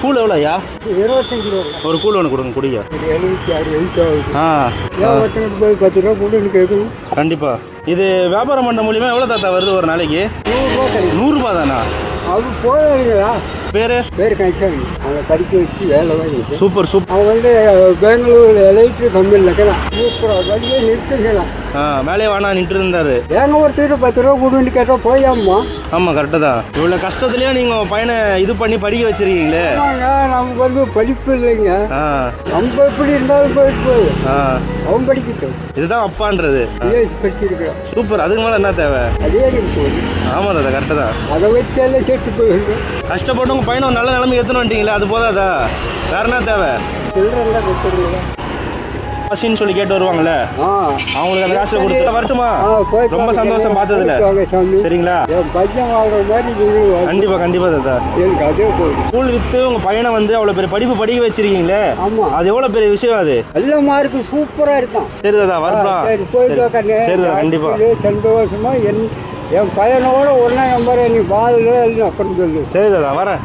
கூழ் எவ்வளோயா? 25 ரூபா. ஒரு கூழ் ஒன்று கொடுங்க குடிங்க. 76 வயசு ஆகுது. ஆ ஒருத்தனுக்கு போய் 10 ரூபா கூடுன்னு கேட்கணும். கண்டிப்பா. இது வியாபாரம் பண்ண மூலியமா எவ்வளோ தாத்தா வருது ஒரு நாளைக்கு? 100 ரூபா கிடைக்கும். 100 ரூபா தானா? அது போயிருங்களா? பேர் கனெக்ஷன் அவனை படிக்க வச்சு வேலை வாங்கிட்டு சூப்பர் சூப்பர். அவன் பெங்களூர் எலக்ட்ரிக் கம்பெனியில் இருக்கலாம். சூப்பராக வழியே நிறுத்திக்கலாம். வேலையை வானா நின்று இருந்தாரு. ஏங்க ஒருத்தர் 10 ரூபா கூடுன்னு கேட்டால் போயாமா? ஆமாம் கரெக்டாக தான். இவ்வளோ கஷ்டத்துலேயும் நீங்கள் பையனை இது பண்ணி படிக்க வச்சிருக்கீங்களே. நமக்கு படிப்பு இல்லைங்க. நம்ம எப்படி இருந்தாலும் போயிட்டு அவன் படிக்கட்டும். இதுதான் அப்பான்றது. படிச்சிருக்கிறான். சூப்பர். அதுக்கு மேலே என்ன தேவை? அதே போகுது. ஆமாம் தாத்தா கரெக்டாக தான். அதை வச்சு எல்லாம் சேர்த்து போயிருக்கு. கஷ்டப்பட்டு உங்கள் பையனை ஒரு நல்ல நிலைமை எடுத்துன்னு வந்துட்டீங்களா, அது போதாதா? வேற என்ன தேவை? சில்லறெல்லாம் கொடுத்துருங்க. காசுன்னு சொல்லி கேட்டு வருவாங்கல்ல, அவங்களுக்கு அந்த காசுல கொடுத்துட்டா வரட்டுமா? ரொம்ப சந்தோஷம் பார்த்ததுல. சரிங்களா? பையன் வாழ்ற மாதிரி கண்டிப்பா கண்டிப்பா தாத்தா. எனக்கு அதே போதும். ஸ்கூல் வித்து உங்க பையனை வந்து அவ்வளவு பெரிய படிப்பு படிக்க வச்சிருக்கீங்களே. ஆமா, அது எவ்வளவு பெரிய விஷயம். அது நல்ல மார்க்கு சூப்பரா இருக்கான். சரி தாத்தா வரலாம். சரி தாத்தா கண்டிப்பா. சந்தோஷமா என் பையனோட ஒன்னா நம்பர் நீ பால் அப்புறம் சொல்லு. சரி தாத்தா வரேன்.